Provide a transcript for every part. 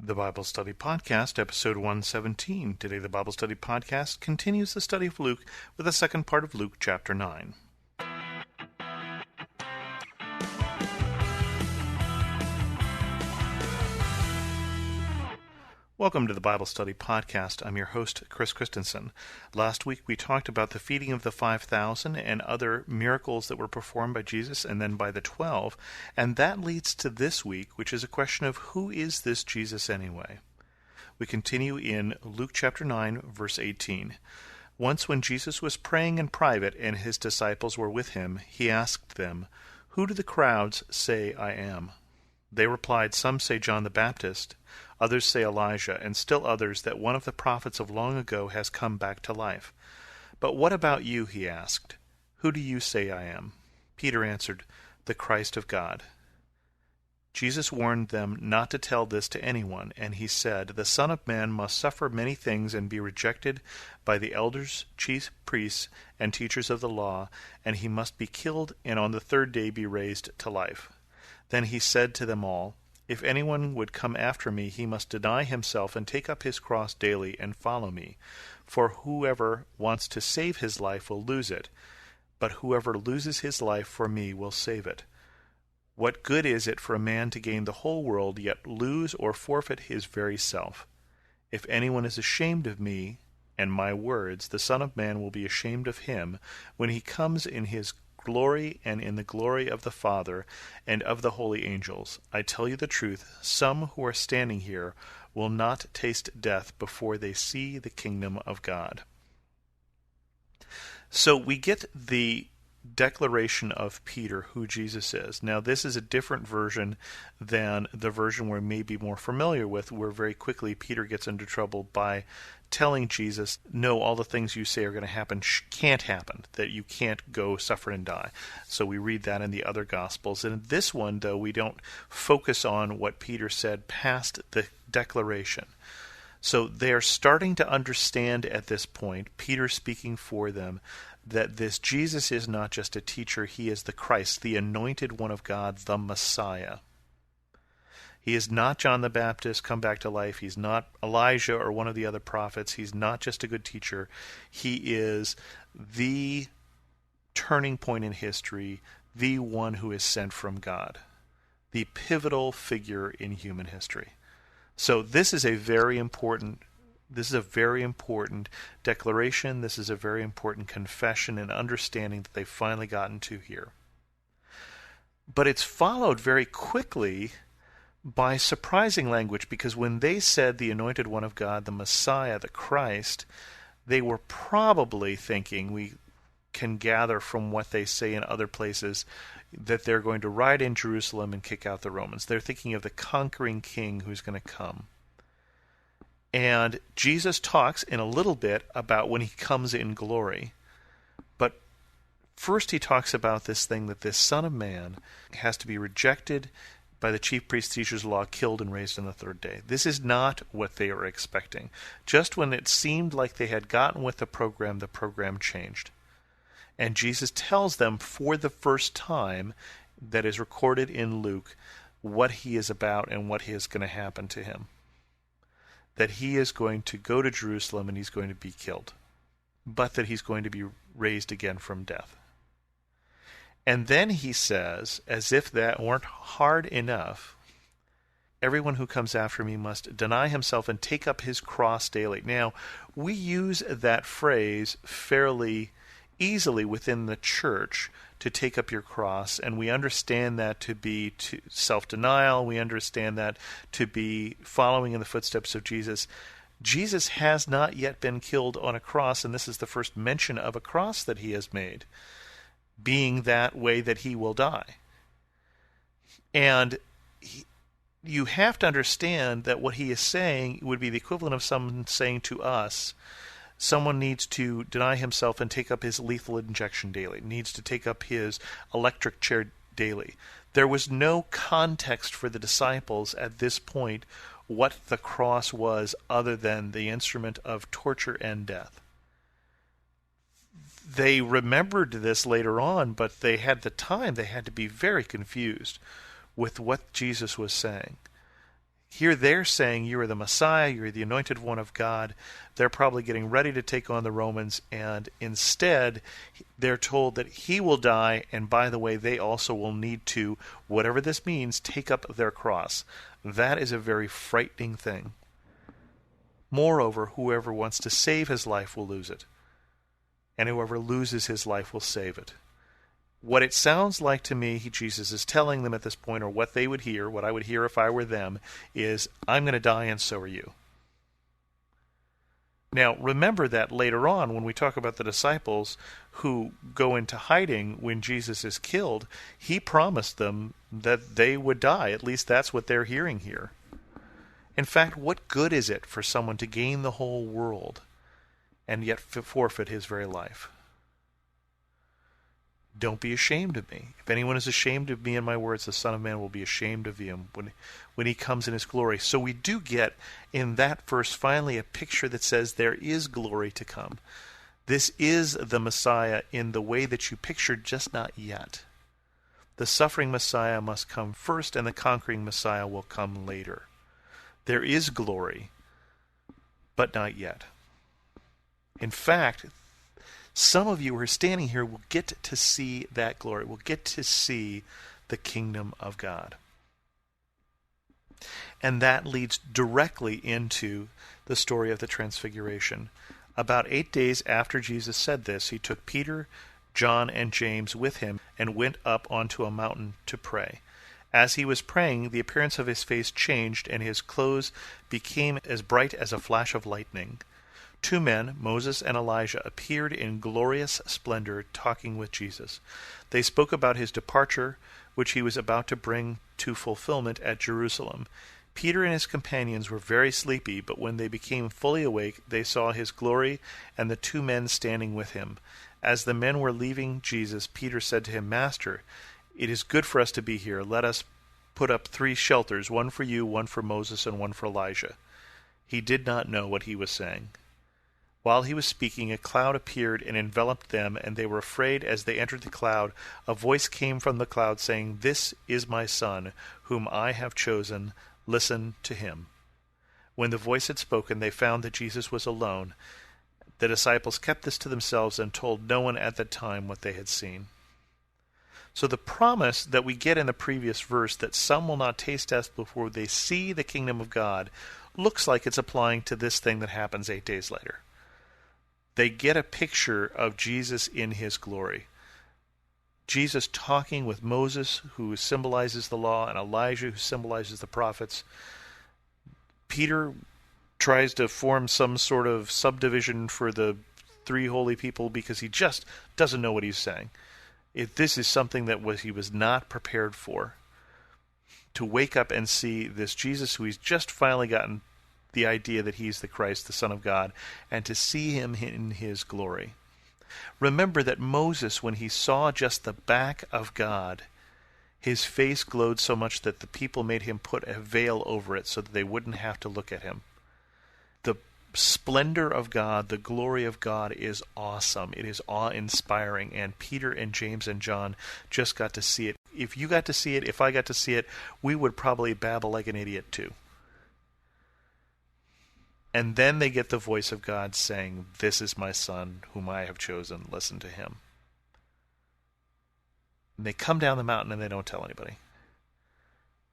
The Bible Study Podcast, Episode 117. Today the Bible Study Podcast continues the study of Luke with the second part of Luke chapter 9. Welcome to the Bible Study Podcast. I'm your host, Chris Christensen. Last week we talked about the feeding of the 5,000 and other miracles that were performed by Jesus and then by the 12, and that leads to this week, which is a question of who is this Jesus anyway? We continue in Luke chapter 9, verse 18. Once when Jesus was praying in private and his disciples were with him, he asked them, "Who do the crowds say I am?" They replied, "Some say John the Baptist, others say Elijah, and still others that one of the prophets of long ago has come back to life. But what about you?" he asked. "Who do you say I am?" Peter answered, "The Christ of God." Jesus warned them not to tell this to anyone, and he said, "The Son of Man must suffer many things and be rejected by the elders, chief priests, and teachers of the law, and he must be killed and on the third day be raised to life." Then he said to them all, "If anyone would come after me, he must deny himself and take up his cross daily and follow me. For whoever wants to save his life will lose it, but whoever loses his life for me will save it. What good is it for a man to gain the whole world, yet lose or forfeit his very self? If anyone is ashamed of me and my words, the Son of Man will be ashamed of him when he comes in his glory and in the glory of the Father and of the holy angels. I tell you the truth, some who are standing here will not taste death before they see the kingdom of God." So we get the declaration of Peter who Jesus is. Now this is a different version than the version we may be more familiar with, where very quickly Peter gets into trouble by telling Jesus, "No, all the things you say are going to happen can't happen, that you can't go suffer and die." So we read that in the other Gospels. And in this one, though, we don't focus on what Peter said past the declaration. So they are starting to understand at this point, Peter speaking for them, that this Jesus is not just a teacher, he is the Christ, the anointed one of God, the Messiah. He is not John the Baptist come back to life. He's not Elijah or one of the other prophets. He's not just a good teacher. He is the turning point in history, the one who is sent from God, the pivotal figure in human history. So this is a very important declaration. This is a very important confession and understanding that they've finally gotten to here. But it's followed very quickly by surprising language, because when they said the anointed one of God, the Messiah, the Christ, they were probably thinking, we can gather from what they say in other places, that they're going to ride in Jerusalem and kick out the Romans. They're thinking of the conquering king who's going to come. And Jesus talks in a little bit about when he comes in glory. But first he talks about this thing that this Son of Man has to be rejected by the chief priests, teachers of law, killed and raised on the third day. This is not what they were expecting. Just when it seemed like they had gotten with the program changed. And Jesus tells them for the first time, that is recorded in Luke, what he is about and what is going to happen to him. That he is going to go to Jerusalem and he's going to be killed, but that he's going to be raised again from death. And then he says, as if that weren't hard enough, "Everyone who comes after me must deny himself and take up his cross daily." Now, we use that phrase fairly easily within the church, to take up your cross, and we understand that to be self-denial. We understand that to be following in the footsteps of Jesus. Jesus has not yet been killed on a cross, and this is the first mention of a cross that he has made, being that way that he will die. And you have to understand that what he is saying would be the equivalent of someone saying to us, someone needs to deny himself and take up his lethal injection daily, needs to take up his electric chair daily. There was no context for the disciples at this point what the cross was other than the instrument of torture and death. They remembered this later on, but they had to be very confused with what Jesus was saying. Here they're saying you are the Messiah, you're the anointed one of God. They're probably getting ready to take on the Romans, and instead they're told that he will die, and by the way, they also will need to, whatever this means, take up their cross. That is a very frightening thing. Moreover, whoever wants to save his life will lose it, and whoever loses his life will save it. What it sounds like to me, Jesus is telling them at this point, or what they would hear, what I would hear if I were them, is, I'm going to die and so are you. Now, remember that later on, when we talk about the disciples who go into hiding when Jesus is killed, he promised them that they would die. At least that's what they're hearing here. In fact, what good is it for someone to gain the whole world and yet forfeit his very life? Don't be ashamed of me. If anyone is ashamed of me and my words, the Son of Man will be ashamed of him when he comes in his glory. So we do get in that verse finally a picture that says there is glory to come. This is the Messiah in the way that you pictured, just not yet. The suffering Messiah must come first, and the conquering Messiah will come later. There is glory, but not yet. In fact, some of you who are standing here will get to see that glory, will get to see the kingdom of God. And that leads directly into the story of the transfiguration. About 8 days after Jesus said this, he took Peter, John, and James with him and went up onto a mountain to pray. As he was praying, the appearance of his face changed, and his clothes became as bright as a flash of lightning. 2 men, Moses and Elijah, appeared in glorious splendor, talking with Jesus. They spoke about his departure, which he was about to bring to fulfillment at Jerusalem. Peter and his companions were very sleepy, but when they became fully awake, they saw his glory and the 2 men standing with him. As the men were leaving Jesus, Peter said to him, Master, it is good for us to be here. Let us put up 3 shelters, one for you, one for Moses, and one for Elijah. He did not know what he was saying. While he was speaking, a cloud appeared and enveloped them, and they were afraid. As they entered the cloud, a voice came from the cloud saying, This is my Son, whom I have chosen. Listen to him. When the voice had spoken, they found that Jesus was alone. The disciples kept this to themselves and told no one at the time what they had seen. So the promise that we get in the previous verse, that some will not taste death before they see the kingdom of God, looks like it's applying to this thing that happens 8 days later. They get a picture of Jesus in his glory. Jesus talking with Moses, who symbolizes the law, and Elijah, who symbolizes the prophets. Peter tries to form some sort of subdivision for the 3 holy people because he just doesn't know what he's saying. This is something that he was not prepared for. To wake up and see this Jesus who he's just finally gotten the idea that he's the Christ, the Son of God, and to see him in his glory. Remember that Moses, when he saw just the back of God, his face glowed so much that the people made him put a veil over it so that they wouldn't have to look at him. The splendor of God, the glory of God is awesome. It is awe-inspiring, and Peter and James and John just got to see it. If you got to see it, if I got to see it, we would probably babble like an idiot too. And then they get the voice of God saying, This is my Son, whom I have chosen. Listen to him. And they come down the mountain and they don't tell anybody.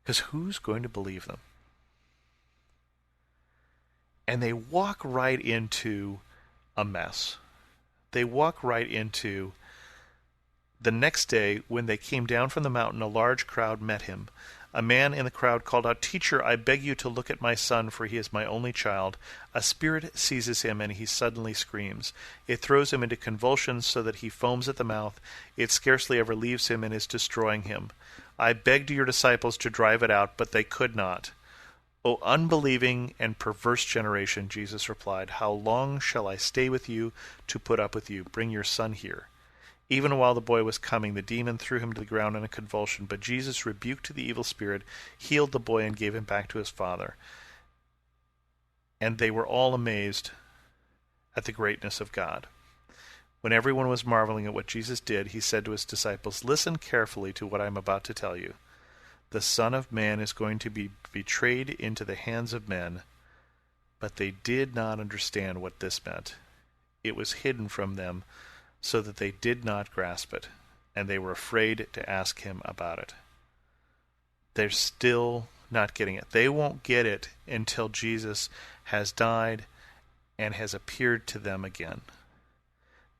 Because who's going to believe them? And they walk right into a mess. They walk right into the next day when they came down from the mountain, a large crowd met him. A man in the crowd called out, Teacher, I beg you to look at my son, for he is my only child. A spirit seizes him, and he suddenly screams. It throws him into convulsions so that he foams at the mouth. It scarcely ever leaves him and is destroying him. I begged your disciples to drive it out, but they could not. O unbelieving and perverse generation, Jesus replied, how long shall I stay with you to put up with you? Bring your son here. Even while the boy was coming, the demon threw him to the ground in a convulsion, but Jesus rebuked the evil spirit, healed the boy, and gave him back to his father. And they were all amazed at the greatness of God. When everyone was marveling at what Jesus did, he said to his disciples, Listen carefully to what I am about to tell you. the Son of Man is going to be betrayed into the hands of men. But they did not understand what this meant. It was hidden from them so that they did not grasp it, and they were afraid to ask him about it. They're still not getting it. They won't get it until Jesus has died and has appeared to them again.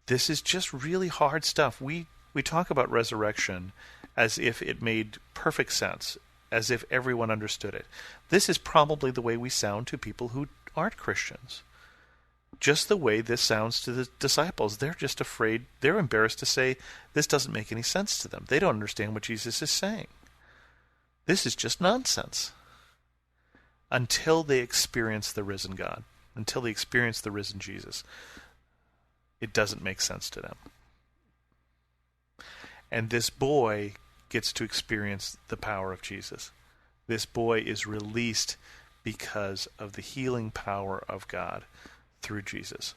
This is just really hard stuff. We talk about resurrection as if it made perfect sense, as if everyone understood it. This is probably the way we sound to people who aren't Christians. Just the way this sounds to the disciples. They're just afraid, they're embarrassed to say this doesn't make any sense to them. They don't understand what Jesus is saying. This is just nonsense. Until they experience the risen God, until they experience the risen Jesus, it doesn't make sense to them. And this boy gets to experience the power of Jesus. This boy is released because of the healing power of God through Jesus.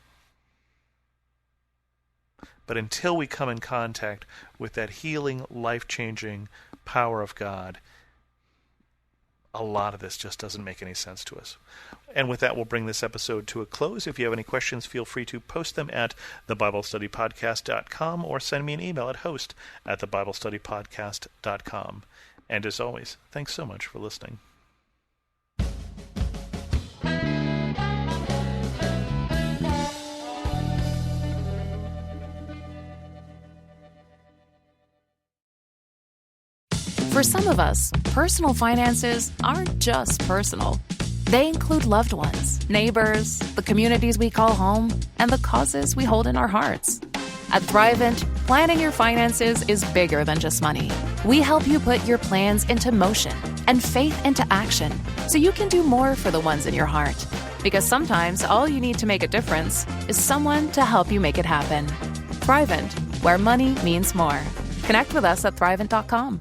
But until we come in contact with that healing, life-changing power of God, a lot of this just doesn't make any sense to us. And with that, we'll bring this episode to a close. If you have any questions, feel free to post them at thebiblestudypodcast.com or send me an email at host@thebiblestudypodcast.com. And as always, thanks so much for listening. For some of us, personal finances aren't just personal. They include loved ones, neighbors, the communities we call home, and the causes we hold in our hearts. At Thrivent, planning your finances is bigger than just money. We help you put your plans into motion and faith into action so you can do more for the ones in your heart. Because sometimes all you need to make a difference is someone to help you make it happen. Thrivent, where money means more. Connect with us at Thrivent.com.